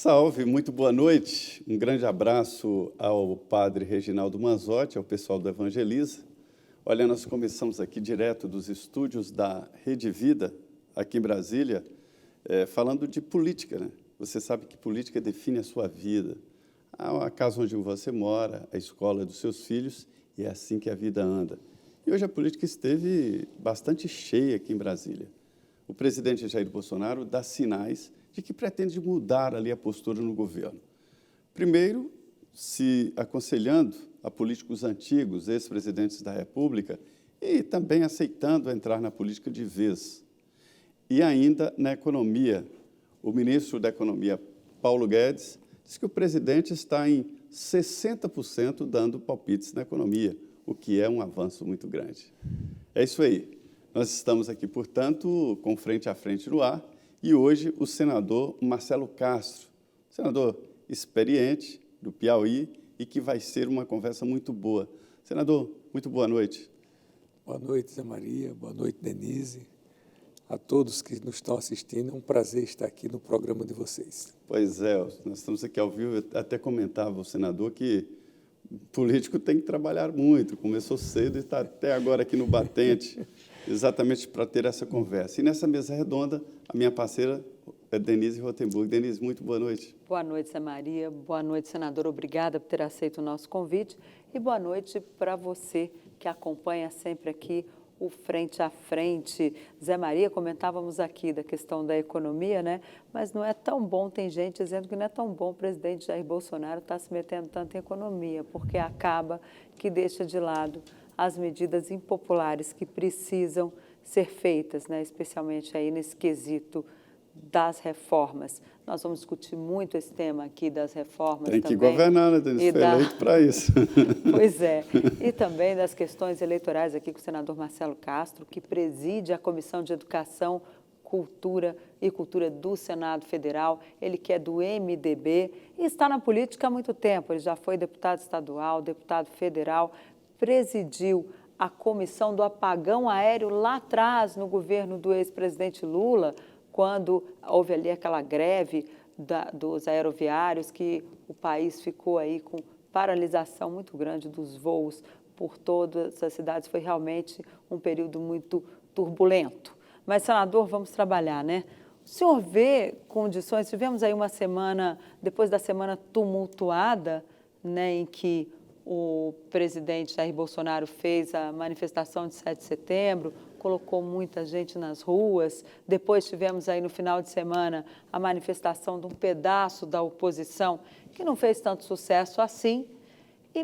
Salve, muito boa noite. Um grande abraço ao padre Reginaldo Manzotti, ao pessoal do Evangeliza. Olha, nós começamos aqui direto dos estúdios da Rede Vida, aqui em Brasília, falando de política, né? Você sabe que política define a sua vida, a casa onde você mora, a escola dos seus filhos, e é assim que a vida anda. E hoje a política esteve bastante cheia aqui em Brasília. O presidente Jair Bolsonaro dá sinais de que pretende mudar ali a postura no governo. Primeiro, se aconselhando a políticos antigos, ex-presidentes da República, e também aceitando entrar na política de vez. E ainda na economia. O ministro da Economia, Paulo Guedes, diz que o presidente está em 60% dando palpites na economia, o que é um avanço muito grande. É isso aí. Nós estamos aqui, portanto, com Frente a Frente no ar, e hoje o senador Marcelo Castro, senador experiente do Piauí e que vai ser uma conversa muito boa. Senador, muito boa noite. Boa noite, Zé Maria, boa noite, Denise. A todos que nos estão assistindo, é um prazer estar aqui no programa de vocês. Pois é, nós estamos aqui ao vivo, eu até comentava o senador que o político tem que trabalhar muito, começou cedo e está até agora aqui no batente, exatamente para ter essa conversa. E nessa mesa redonda, a minha parceira é Denise Rotenburg. Denise, muito boa noite. Boa noite, Zé Maria. Boa noite, senador. Obrigada por ter aceito o nosso convite. E boa noite para você que acompanha sempre aqui o Frente a Frente. Zé Maria, comentávamos aqui da questão da economia, né? Mas não é tão bom, tem gente dizendo que não é tão bom o presidente Jair Bolsonaro estar se metendo tanto em economia, porque acaba que deixa de lado as medidas impopulares que precisam ser feitas, né? Especialmente aí nesse quesito das reformas. Nós vamos discutir muito esse tema aqui das reformas também. Tem que também, governar, né, Denise? Foi eleito para isso. Pois é. E também das questões eleitorais aqui com o senador Marcelo Castro, que preside a Comissão de Educação, Cultura e Cultura do Senado Federal. Ele que é do MDB e está na política há muito tempo. Ele já foi deputado estadual, deputado federal, presidiu a comissão do apagão aéreo lá atrás, no governo do ex-presidente Lula, quando houve ali aquela greve dos aeroviários, que o país ficou aí com paralisação muito grande dos voos por todas as cidades. Foi realmente um período muito turbulento. Mas, senador, vamos trabalhar, né? O senhor vê condições, tivemos aí uma semana, depois da semana tumultuada, né, em que o presidente Jair Bolsonaro fez a manifestação de 7 de setembro, colocou muita gente nas ruas. Depois tivemos aí no final de semana a manifestação de um pedaço da oposição, que não fez tanto sucesso assim,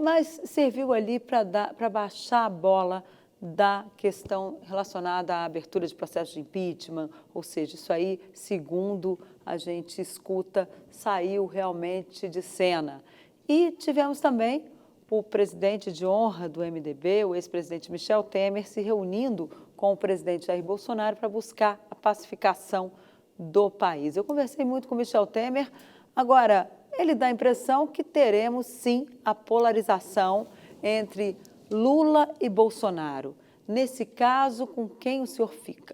mas serviu ali para baixar a bola da questão relacionada à abertura de processo de impeachment, ou seja, isso aí, segundo a gente escuta, saiu realmente de cena. E tivemos também o presidente de honra do MDB, o ex-presidente Michel Temer, se reunindo com o presidente Jair Bolsonaro para buscar a pacificação do país. Eu conversei muito com o Michel Temer. Agora, ele dá a impressão que teremos, sim, a polarização entre Lula e Bolsonaro. Nesse caso, com quem o senhor fica?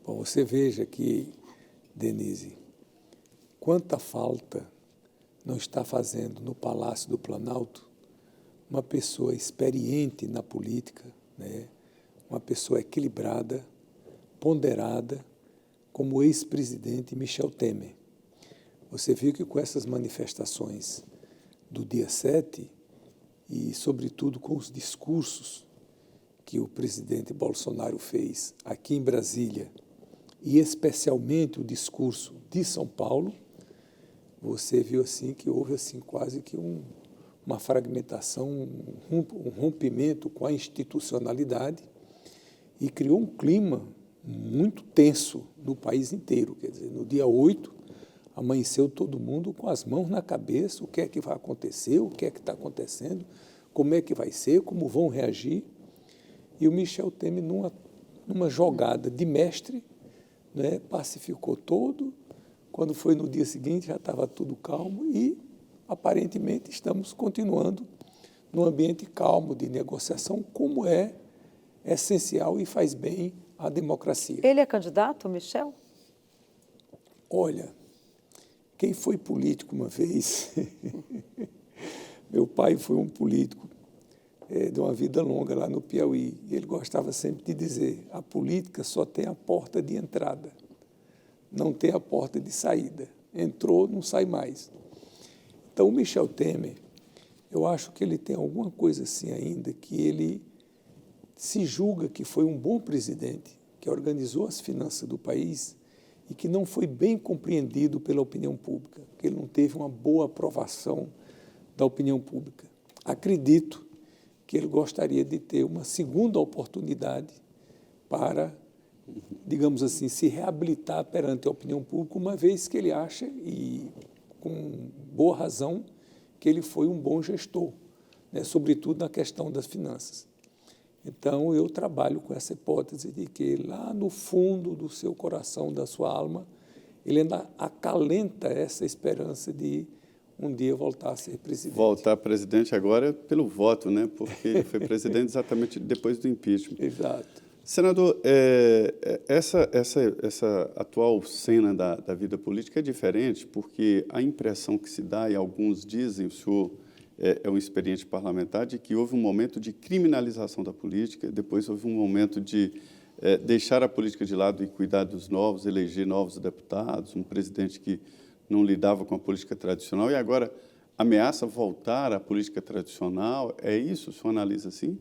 Bom, você veja que, Denise, quanta falta não está fazendo no Palácio do Planalto uma pessoa experiente na política, né? Uma pessoa equilibrada, ponderada, como o ex-presidente Michel Temer. Você viu que com essas manifestações do dia 7, e sobretudo com os discursos que o presidente Bolsonaro fez aqui em Brasília, e especialmente o discurso de São Paulo, você viu assim que houve assim quase que uma fragmentação, um rompimento com a institucionalidade e criou um clima muito tenso no país inteiro. Quer dizer, no dia 8, amanheceu todo mundo com as mãos na cabeça, o que é que vai acontecer, o que é que está acontecendo, como é que vai ser, como vão reagir. E o Michel Temer, numa jogada de mestre, né, pacificou todo. Quando foi no dia seguinte, já estava tudo calmo e, aparentemente, estamos continuando num ambiente calmo de negociação, como é essencial e faz bem à democracia. Ele é candidato, Michel? Olha, Quem foi político uma vez, meu pai foi um político de uma vida longa lá no Piauí, e ele gostava sempre de dizer: a política só tem a porta de entrada, não tem a porta de saída. Entrou, não sai mais. Então, o Michel Temer, eu acho que ele tem alguma coisa assim ainda, que ele se julga que foi um bom presidente, que organizou as finanças do país e que não foi bem compreendido pela opinião pública, que ele não teve uma boa aprovação da opinião pública. Acredito que ele gostaria de ter uma segunda oportunidade para, digamos assim, se reabilitar perante a opinião pública, uma vez que ele acha, e com boa razão, que ele foi um bom gestor, né, sobretudo na questão das finanças. Então, eu trabalho com essa hipótese de que lá no fundo do seu coração, da sua alma, ele ainda acalenta essa esperança de um dia voltar a ser presidente. Voltar presidente agora pelo voto, né? Porque ele foi presidente exatamente depois do impeachment. Exato. Senador, essa atual cena da vida política é diferente, porque a impressão que se dá, e alguns dizem, o senhor é um experiente parlamentar, de que houve um momento de criminalização da política, depois houve um momento de deixar a política de lado e cuidar dos novos, eleger novos deputados, um presidente que não lidava com a política tradicional, e agora ameaça voltar à política tradicional. É isso? O senhor analisa assim?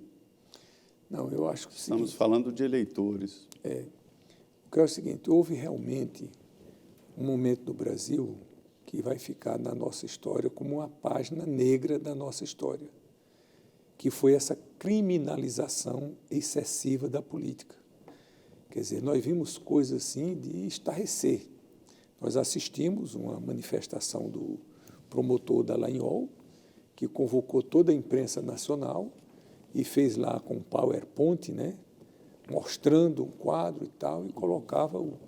Não, eu acho que Estamos falando de eleitores. O que é o seguinte: houve realmente um momento do Brasil que vai ficar na nossa história como uma página negra da nossa história, que foi essa criminalização excessiva da política. Quer dizer, nós vimos coisas assim de estarrecer. Nós assistimos uma manifestação do promotor da Dallagnol, que convocou toda a imprensa nacional e fez lá com PowerPoint, né, mostrando um quadro e tal, e colocava o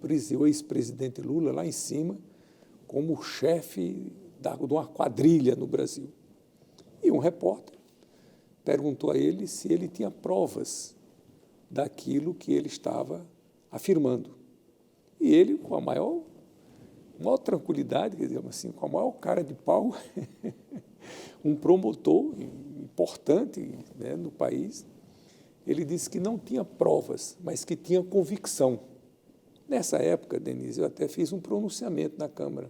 ex-presidente Lula lá em cima como o chefe de uma quadrilha no Brasil. E um repórter perguntou a ele se ele tinha provas daquilo que ele estava afirmando. E ele, com a maior tranquilidade, quer dizer, assim, com a maior cara de pau, um promotor importante, né, no país, ele disse que não tinha provas, mas que tinha convicção. Nessa época, Denise, eu até fiz um pronunciamento na Câmara.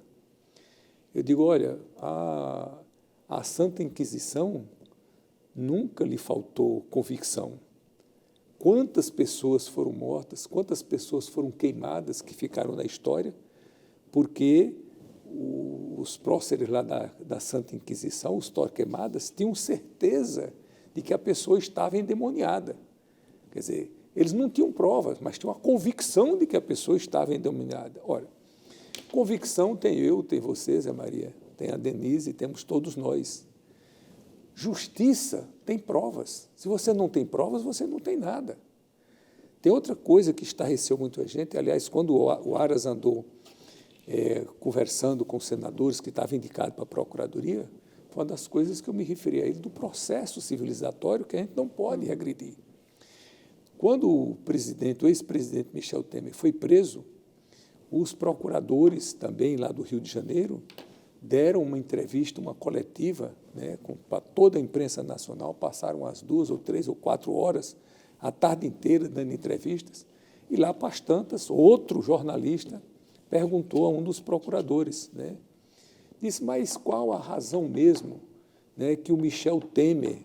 Eu digo: olha, a Santa Inquisição nunca lhe faltou convicção. Quantas pessoas foram mortas, quantas pessoas foram queimadas, que ficaram na história, porque os próceres lá da Santa Inquisição, os Torquemadas, tinham certeza de que a pessoa estava endemoniada. Quer dizer, eles não tinham provas, mas tinham a convicção de que a pessoa estava endemoniada. Ora, convicção tem eu, tem você, Zé Maria, tem a Denise, temos todos nós. Justiça tem provas. Se você não tem provas, você não tem nada. Tem outra coisa que estarreceu muito a gente. Aliás, quando o Aras andou conversando com os senadores que estavam indicados para a Procuradoria, foi uma das coisas que eu me referi a ele, do processo civilizatório, que a gente não pode regredir. Quando o ex-presidente Michel Temer foi preso, os procuradores também lá do Rio de Janeiro deram uma entrevista, uma coletiva, né, para toda a imprensa nacional, passaram as 2 ou 3 ou 4 horas, a tarde inteira dando entrevistas, e lá, para as tantas, outro jornalista perguntou a um dos procuradores, né, disse: mas qual a razão mesmo, né, que o Michel Temer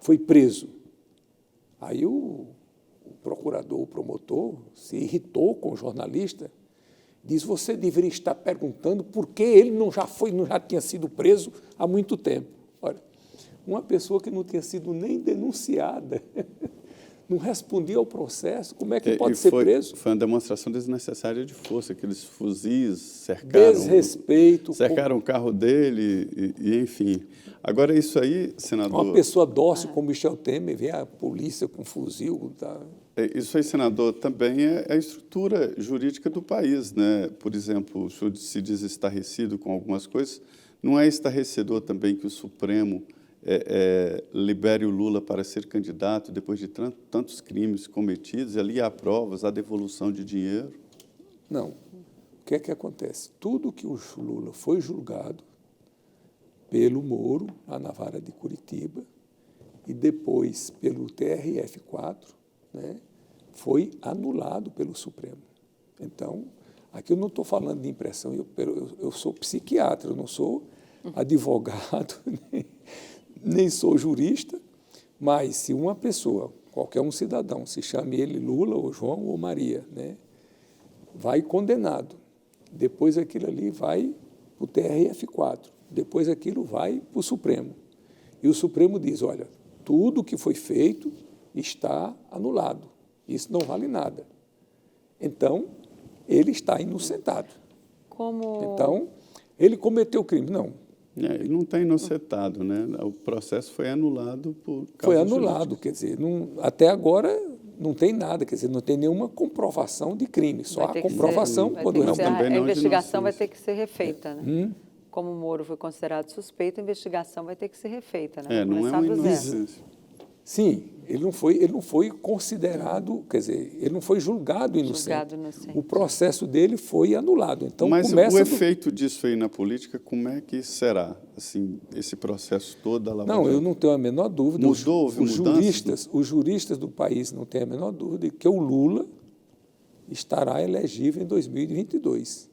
foi preso? Aí o procurador, o promotor, se irritou com o jornalista, diz: você deveria estar perguntando por que ele não já tinha sido preso há muito tempo. Olha, uma pessoa que não tinha sido nem denunciada, não respondia ao processo, como é que pode ser preso? Foi uma demonstração desnecessária de força, aqueles fuzis cercaram o carro dele, enfim. Agora, isso aí, senador... Uma pessoa dócil como Michel Temer, vê a polícia com fuzil... Tá. Isso aí, senador, também é a estrutura jurídica do país, né? Por exemplo, o senhor se diz estarrecido com algumas coisas, não é estarrecedor também que o Supremo libere o Lula para ser candidato depois de tantos crimes cometidos, ali há provas, há devolução de dinheiro? Não. O que é que acontece? Tudo que o Lula foi julgado pelo Moro, lá na vara de Curitiba, e depois pelo TRF4, né, foi anulado pelo Supremo. Então, aqui eu não estou falando de impressão, eu sou psiquiatra, eu não sou advogado, nem sou jurista, mas se uma pessoa, qualquer um cidadão, se chame ele Lula, ou João, ou Maria, né, vai condenado, depois aquilo ali vai para o TRF4, depois aquilo vai para o Supremo. E o Supremo diz, olha, tudo que foi feito está anulado, isso não vale nada. Então, ele está inocentado. Então, ele cometeu crime. Não. Ele não está inocentado, né? O processo foi anulado por causa Foi anulado, quer dizer, até agora não tem nada, quer dizer, não tem nenhuma comprovação de crime, só a comprovação quando realmente... A investigação vai ter que ser refeita, né? Como o Moro foi considerado suspeito, a investigação vai ter que ser refeita, né? Não é uma inocência. Sim, ele não foi considerado, quer dizer, ele não foi julgado inocente. O processo dele foi anulado. Então, mas o efeito disso aí na política, como é que será, assim, esse processo todo da Lava Jato? Não, eu não tenho a menor dúvida. Houve os juristas do país não têm a menor dúvida de que o Lula estará elegível em 2022.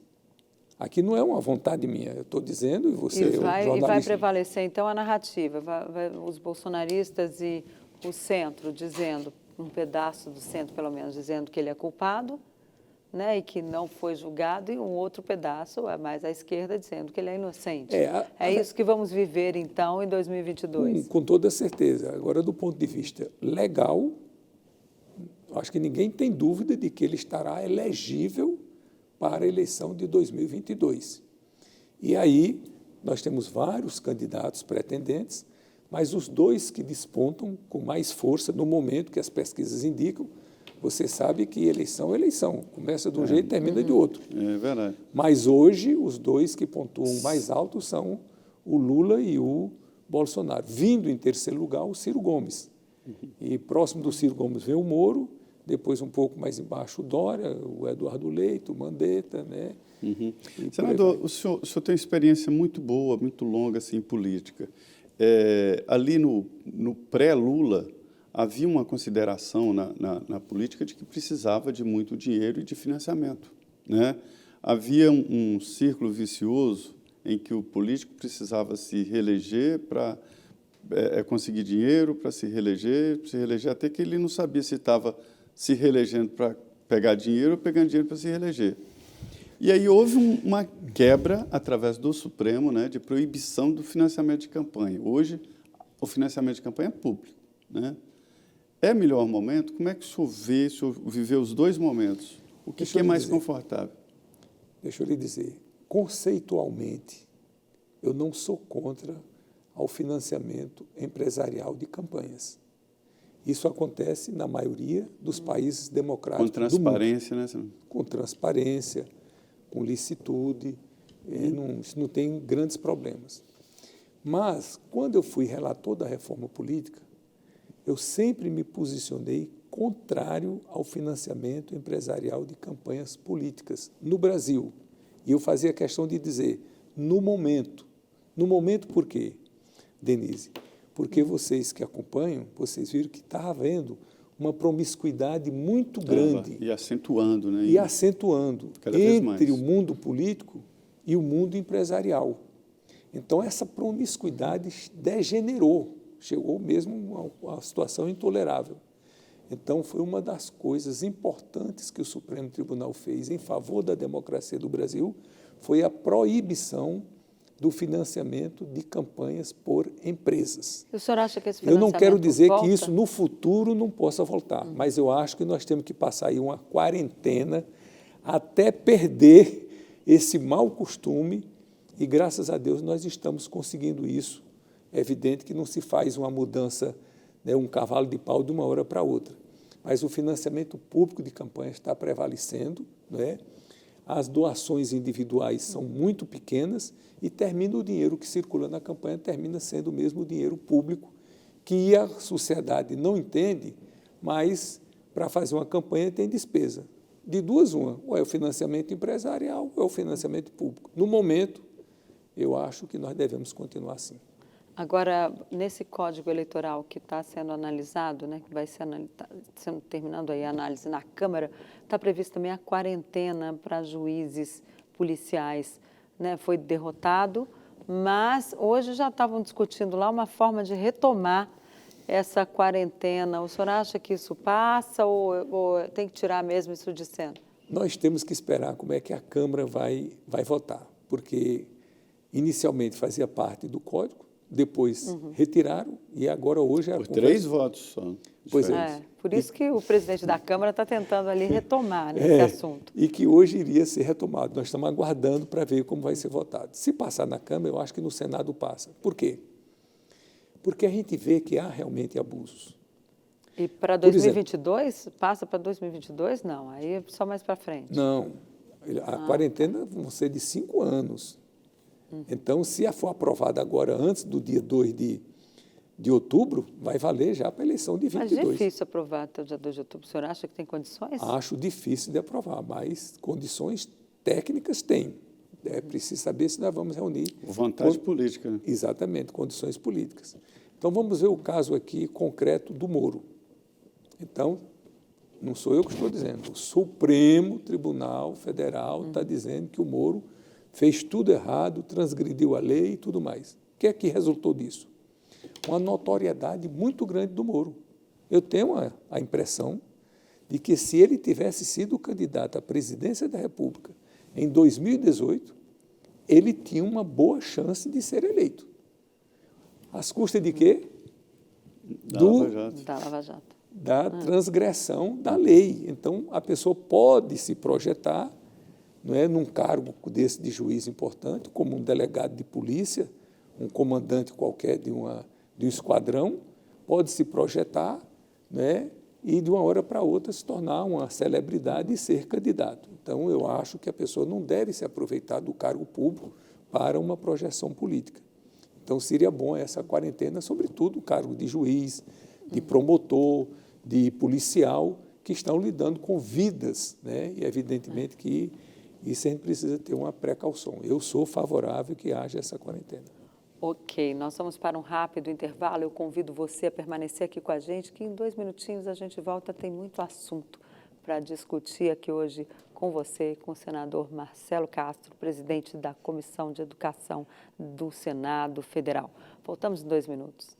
Aqui não é uma vontade minha, eu estou dizendo, e você é o jornalista. E vai prevalecer, então, a narrativa, os bolsonaristas e o centro dizendo, um pedaço do centro, pelo menos, dizendo que ele é culpado, né, e que não foi julgado, e um outro pedaço, mais à esquerda, dizendo que ele é inocente. É isso que vamos viver, então, em 2022? Com toda certeza. Agora, do ponto de vista legal, acho que ninguém tem dúvida de que ele estará elegível para a eleição de 2022. E aí, nós temos vários candidatos pretendentes, mas os dois que despontam com mais força no momento que as pesquisas indicam, você sabe que eleição é eleição, começa de um jeito e termina de outro. É verdade. Mas hoje, os dois que pontuam mais alto são o Lula e o Bolsonaro. Vindo em terceiro lugar, o Ciro Gomes. E próximo do Ciro Gomes vem o Moro, depois um pouco mais embaixo o Dória, o Eduardo Leite, o Mandetta, né? Senador, o senhor tem uma experiência muito boa, muito longa assim, em política. Ali no pré-Lula, havia uma consideração na política de que precisava de muito dinheiro e de financiamento, né? Havia um círculo vicioso em que o político precisava se reeleger para conseguir dinheiro, para se reeleger, até que ele não sabia se estava se reelegendo para pegar dinheiro ou pegando dinheiro para se reeleger. E aí houve uma quebra, através do Supremo, né, de proibição do financiamento de campanha. Hoje, o financiamento de campanha é público, né? É melhor momento? Como é que o senhor vê, o senhor viveu os dois momentos? O que é mais confortável? Deixa eu lhe dizer, conceitualmente, eu não sou contra ao financiamento empresarial de campanhas. Isso acontece na maioria dos países democráticos do mundo. Com transparência, né, senhor? Com transparência, com licitude, isso não tem grandes problemas. Mas, quando eu fui relator da reforma política, eu sempre me posicionei contrário ao financiamento empresarial de campanhas políticas no Brasil. E eu fazia questão de dizer, no momento por quê, Denise? Porque vocês que acompanham, vocês viram que está havendo uma promiscuidade muito grande. E acentuando, né? E acentuando entre o mundo político e o mundo empresarial. Então, essa promiscuidade degenerou, chegou mesmo a uma situação intolerável. Então, foi uma das coisas importantes que o Supremo Tribunal fez em favor da democracia do Brasil, foi a proibição do financiamento de campanhas por empresas. O senhor acha que esse financiamento Eu não quero dizer volta? que isso no futuro não possa voltar, mas eu acho que nós temos que passar aí uma quarentena até perder esse mau costume e, graças a Deus, nós estamos conseguindo isso. É evidente que não se faz uma mudança, né, um cavalo de pau de uma hora para outra, mas o financiamento público de campanha está prevalecendo, né? As doações individuais são muito pequenas e termina o dinheiro que circula na campanha, termina sendo mesmo o dinheiro público, que a sociedade não entende, mas para fazer uma campanha tem despesa. de duas uma, ou é o financiamento empresarial ou é o financiamento público. No momento, eu acho que nós devemos continuar assim. Agora, nesse Código Eleitoral que está sendo analisado, né, que vai ser terminando aí a análise na Câmara, está prevista também a quarentena para juízes policiais, né? Foi derrotado, mas hoje já estavam discutindo lá uma forma de retomar essa quarentena. O senhor acha que isso passa ou tem que tirar mesmo isso de cena? Nós temos que esperar como é que a Câmara vai votar, porque inicialmente fazia parte do Código, depois retiraram e agora hoje é a Por conversa. 3 votos só. Pois É, por isso que o presidente da Câmara está tentando ali retomar esse assunto. E que hoje iria ser retomado. Nós estamos aguardando para ver como vai ser votado. Se passar na Câmara, eu acho que no Senado passa. Por quê? Porque a gente vê que há realmente abusos. E para Por exemplo, 2022? Passa para 2022? Não, aí é só mais para frente. não, a quarentena vão ser de 5 anos. Então, se for aprovada agora, antes do dia 2 de outubro, vai valer já para a eleição de Mas 22. é difícil aprovar até o dia 2 de outubro. O senhor acha que tem condições? Acho difícil de aprovar, mas condições técnicas tem. É preciso saber se nós vamos reunir... Vontade política, né? Exatamente, condições políticas. Então, vamos ver o caso aqui concreto do Moro. Então, não sou eu que estou dizendo, o Supremo Tribunal Federal está dizendo que o Moro fez tudo errado, transgrediu a lei e tudo mais. O que é que resultou disso? Uma notoriedade muito grande do Moro. Eu tenho a impressão de que se ele tivesse sido candidato à presidência da República em 2018, ele tinha uma boa chance de ser eleito. Às custas de quê? Da Lava Jato. Da Lava Jato. Da transgressão da lei. Então, a pessoa pode se projetar, não é, num cargo desse de juiz importante, como um delegado de polícia, um comandante qualquer de um esquadrão, pode se projetar, né, e de uma hora para outra se tornar uma celebridade e ser candidato. Então, eu acho que a pessoa não deve se aproveitar do cargo público para uma projeção política. Então, seria bom essa quarentena, sobretudo o cargo de juiz, de promotor, de policial, que estão lidando com vidas, né? E, evidentemente, que isso a gente precisa ter uma precaução. Eu sou favorável que haja essa quarentena. Ok, nós vamos para um rápido intervalo. Eu convido você a permanecer aqui com a gente, que em 2 minutinhos a gente volta. Tem muito assunto para discutir aqui hoje com você, com o senador Marcelo Castro, presidente da Comissão de Educação do Senado Federal. Voltamos em 2 minutos.